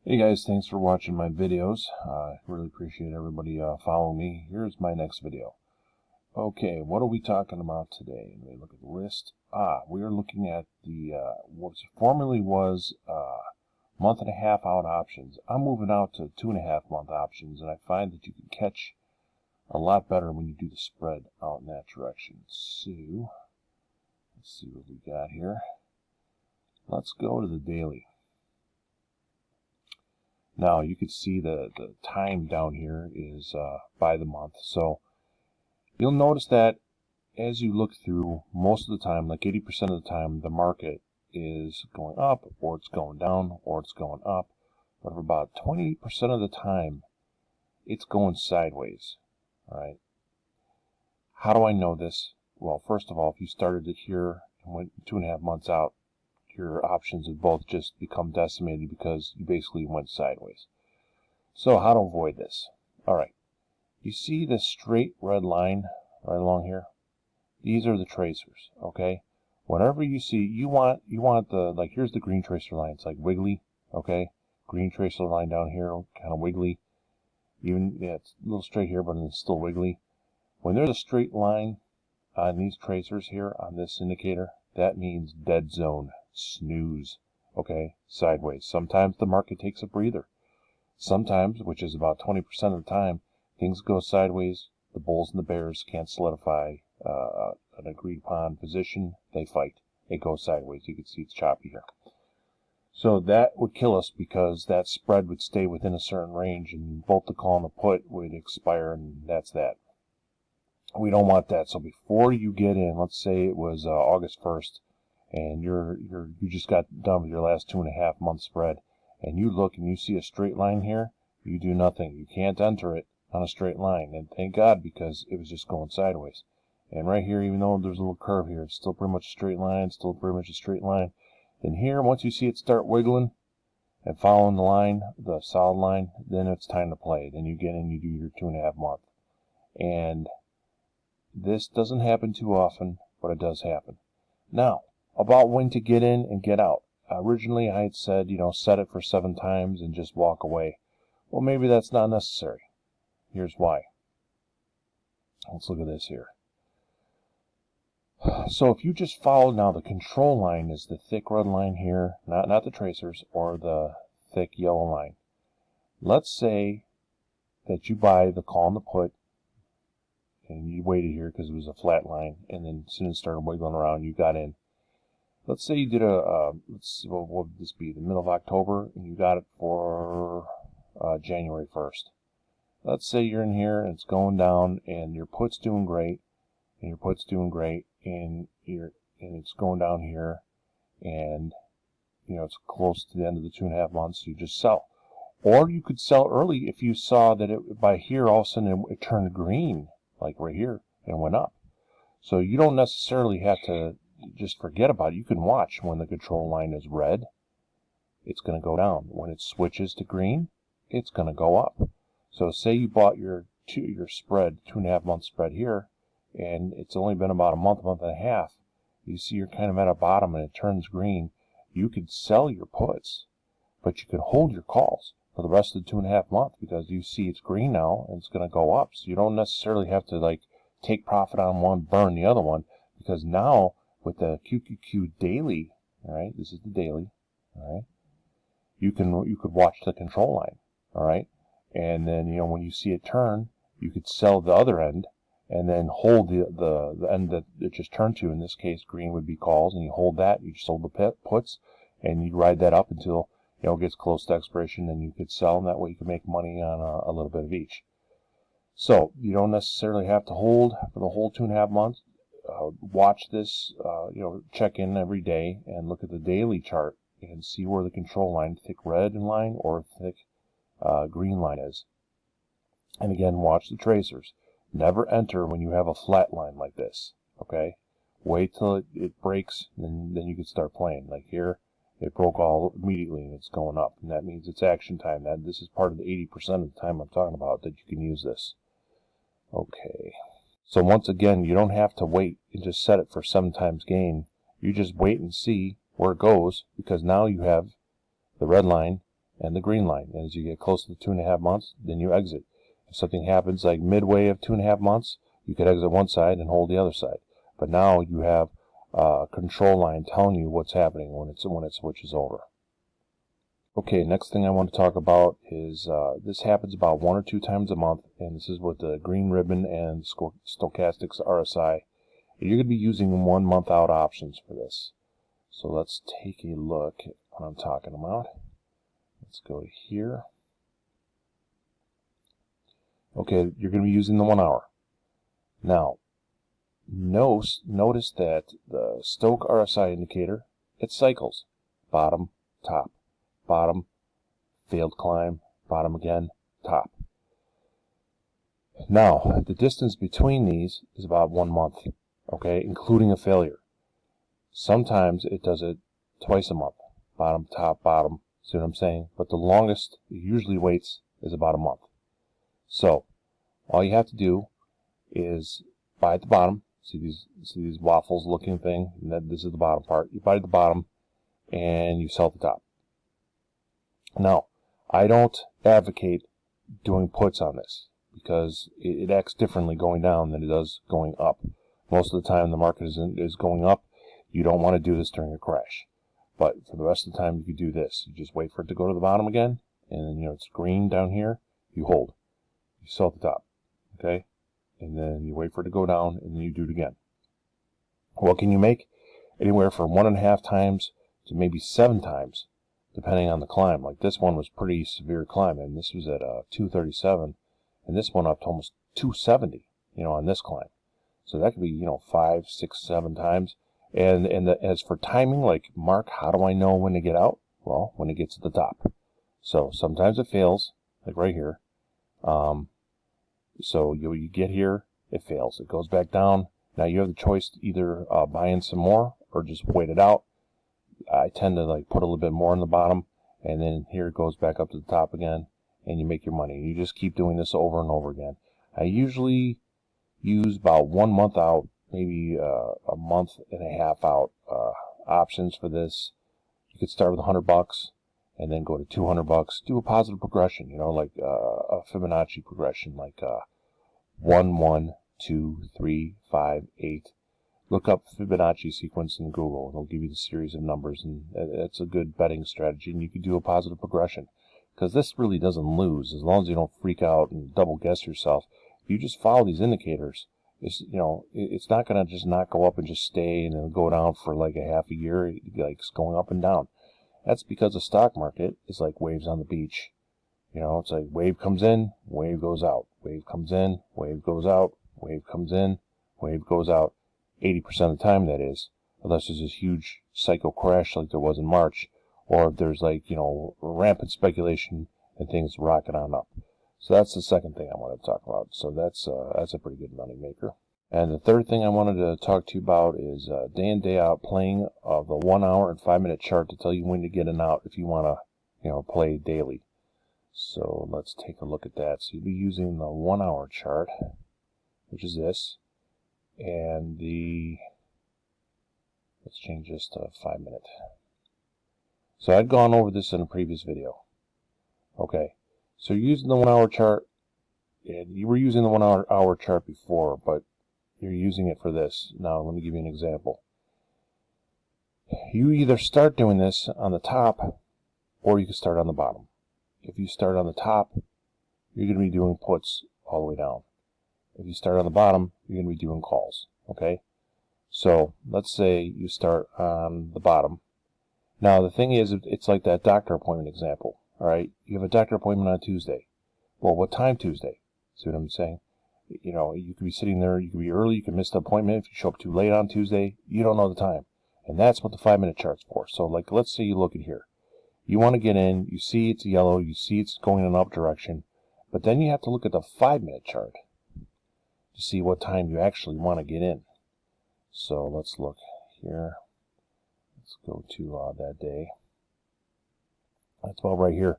Hey guys, thanks for watching my videos. I really appreciate everybody following me. Here's my next video. Okay, what are we talking about today? Let me look at the list. We are looking at the what formerly was month and a half out options. I'm moving out to 2.5 month options, and I find that you can catch a lot better when you do the spread out in that direction. So let's see what we got here. Let's go to the daily. Now you can see the time down here is by the month. So you'll notice that as you look through, most of the time, like 80% of the time, the market is going up, or it's going down, or it's going up. But for about 20% of the time, it's going sideways. All right. How do I know this? Well, first of all, if you started it here and went 2.5 months out, your options have both just become decimated because you basically went sideways. So how to avoid this? All right, you see this straight red line right along here? These are the tracers, okay? Whenever you see, you want the, like, here's the green tracer line. It's like wiggly, okay? Green tracer line down here, kind of wiggly. Even, yeah, it's a little straight here, but it's still wiggly. When there's a straight line on these tracers here on this indicator, that means dead zone, snooze, okay, sideways. Sometimes the market takes a breather. Sometimes, which is about 20% of the time, things go sideways. The bulls and the bears can't solidify an agreed upon position. They fight. It goes sideways. You can see it's choppy here. So that would kill us because that spread would stay within a certain range, and both the call and the put would expire, and that's that. We don't want that. So before you get in, let's say it was August 1st, and you just got done with your last 2.5 month spread, and you look and you see a straight line here, you do nothing. You can't enter it on a straight line, and thank God, because it was just going sideways. And right here, even though there's a little curve here, it's still pretty much a straight line, still pretty much a straight line. Then here, once you see it start wiggling and following the line, the solid line, then it's time to play. Then you get in, you do your 2.5 month. And this doesn't happen too often, but it does happen. Now, about when to get in and get out. Originally, I had said, set it for 7 times and just walk away. Well, maybe that's not necessary. Here's why. Let's look at this here. So if you just follow, now the control line is the thick red line here, not the tracers, or the thick yellow line. Let's say that you buy the call and the put, and you waited here because it was a flat line, and then as soon as it started wiggling around, you got in. Let's say you did let's see, what would this be, the middle of October, and you got it for January 1st. Let's say you're in here and it's going down, and your put's doing great, and your put's doing great, and it's going down here, and it's close to the end of the 2.5 months. You just sell, or you could sell early if you saw that it by here all of a sudden it turned green, like right here, and went up. So you don't necessarily have to just forget about it. You can watch when the control line is red, it's going to go down. When it switches to green, it's going to go up. So say you bought your spread, 2.5 month spread here, and it's only been about a month and a half. You see you're kind of at a bottom and it turns green. You could sell your puts, but you could hold your calls for the rest of the 2.5 months because you see it's green now and it's going to go up. So you don't necessarily have to take profit on one, burn the other one, because now with the QQQ daily, all right, this is the daily, all right, you could watch the control line, all right, and then when you see it turn, you could sell the other end and then hold the end that it just turned to. In this case, green would be calls, and you hold that. You just hold the puts, and you ride that up until it gets close to expiration, and you could sell, and that way you can make money on a little bit of each. So you don't necessarily have to hold for the whole 2.5 months. Watch this, check in every day and look at the daily chart and see where the control line, thick red line or thick green line is. And again, watch the tracers. Never enter when you have a flat line like this, okay? Wait till it breaks, and then you can start playing. Like here, it broke all immediately and it's going up, and that means it's action time. This is part of the 80% of the time I'm talking about that you can use this. Okay. So once again, you don't have to wait and just set it for 7 times gain. You just wait and see where it goes, because now you have the red line and the green line. And as you get close to the 2.5 months, then you exit. If something happens like midway of 2.5 months, you could exit one side and hold the other side. But now you have a control line telling you what's happening when it switches over. Okay, next thing I want to talk about is this happens about 1 or 2 times a month, and this is with the green ribbon and stochastics RSI. And you're going to be using 1 month out options for this. So let's take a look at what I'm talking about. Let's go to here. Okay, you're going to be using the 1 hour. Now, notice that the Stoch RSI indicator, it cycles. Bottom, top, bottom, failed climb, bottom again, top. Now, the distance between these is about 1 month, okay, including a failure. Sometimes it does it twice a month, bottom, top, bottom, see what I'm saying? But the longest it usually waits is about a month. So, all you have to do is buy at the bottom. See these waffles looking thing? This is the bottom part. You buy at the bottom and you sell at the top. Now, I don't advocate doing puts on this because it acts differently going down than it does going up. Most of the time the market is going up. You don't want to do this during a crash. But for the rest of the time you can do this. You just wait for it to go to the bottom again, and then it's green down here, you hold. You sell at the top. Okay? And then you wait for it to go down, and then you do it again. What can you make? Anywhere from 1.5 times to maybe 7 times, depending on the climb. Like this one was pretty severe climb, and this was at 237, and this one up to almost 270, on this climb. So that could be, 5, 6, 7 times. And as for timing, like, Mark, how do I know when to get out? Well, when it gets to the top. So sometimes it fails, like right here. So you get here, it fails. It goes back down. Now you have the choice to either buy in some more or just wait it out. I tend to put a little bit more in the bottom, and then here it goes back up to the top again, and you make your money. You just keep doing this over and over again. I usually use about 1 month out, maybe a month and a half out options for this. You could start with $100 and then go to $200. Do a positive progression, like a Fibonacci progression, like 1, 1, 2, 3, 5, 8. Look up Fibonacci sequence in Google. It'll give you the series of numbers, and it's a good betting strategy. And you can do a positive progression because this really doesn't lose as long as you don't freak out and double guess yourself. If you just follow these indicators, it's not going to just not go up and just stay and then go down for like a half a year. It's going up and down. That's because the stock market is like waves on the beach. It's like wave comes in, wave goes out. Wave comes in, wave goes out. Wave comes in, wave goes out. 80% of the time, that is, unless there's this huge psycho crash like there was in March, or if there's rampant speculation and things rocket on up. So that's the second thing I wanted to talk about. So that's a pretty good money maker. And the third thing I wanted to talk to you about is day in, day out playing of the 1 hour and 5 minute chart to tell you when to get in out if you want to play daily. So let's take a look at that. So you'll be using the 1 hour chart, which is this, and let's change this to 5 minute. So I'd gone over this in a previous video. Okay, so you're using the 1 hour chart, and you were using the 1 hour chart before, but you're using it for this. Now let me give you an example. You either start doing this on the top, or you can start on the bottom. If you start on the top, you're going to be doing puts all the way down. If you start on the bottom, you're going to be doing calls. Okay? So let's say you start on the bottom. Now the thing is, it's like that doctor appointment example. All right? You have a doctor appointment on Tuesday. Well, what time Tuesday? See what I'm saying? You could be sitting there, you could be early, you could miss the appointment. If you show up too late on Tuesday, you don't know the time. And that's what the 5 minute chart's for. So let's say you look at here. You want to get in, you see it's yellow, you see it's going in an up direction, but then you have to look at the 5 minute chart to see what time you actually want to get in. So let's look here. Let's go to that day. That's about right here.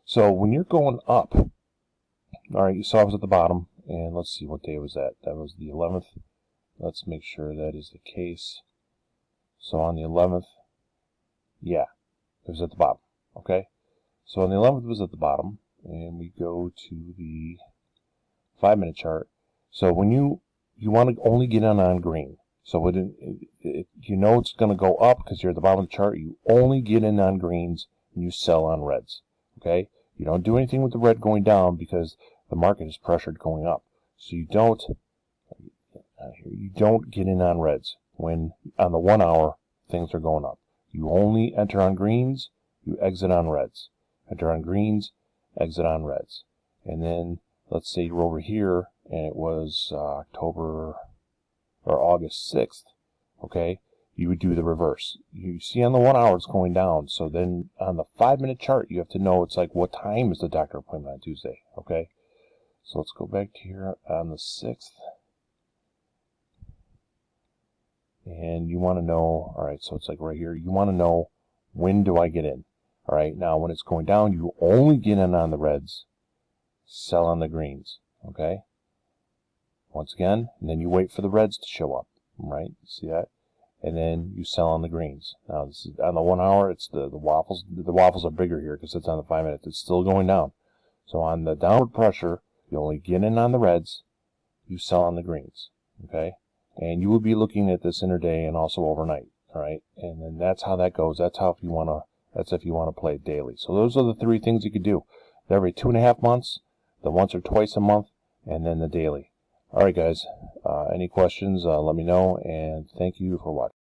So when you're going up, all right, you saw I was at the bottom, and let's see what day was that. That was the 11th. Let's make sure that is the case. So on the 11th, yeah, it was at the bottom. Okay, So on the 11th was at the bottom, and we go to the 5-minute chart. So when you want to only get in on green. So you know it's going to go up because you're at the bottom of the chart. You only get in on greens and you sell on reds. Okay? You don't do anything with the red going down because the market is pressured going up. So you don't get in on reds when on the 1 hour things are going up. You only enter on greens, you exit on reds. Enter on greens, exit on reds. And then let's say you're over here and it was October or August 6th, okay, you would do the reverse. You see on the 1 hour it's going down, so then on the 5-minute chart you have to know it's like what time is the doctor appointment on Tuesday, okay? So let's go back to here on the 6th. And you want to know, alright, so it's like right here, you want to know when do I get in? Alright, now when it's going down, you only get in on the reds, sell on the greens, okay? Once again, and then you wait for the reds to show up, right? See that? And then you sell on the greens. Now, this is on the 1 hour, it's the waffles. The waffles are bigger here because it's on the 5 minutes. It's still going down. So on the downward pressure, you only get in on the reds, you sell on the greens, okay? And you will be looking at this intraday and also overnight, all right? And then that's how that goes. That's if you want to play daily. So those are the 3 things you could do: every 2.5 months, the once or twice a month, and then the daily. All right, guys. Any questions? Let me know, and thank you for watching.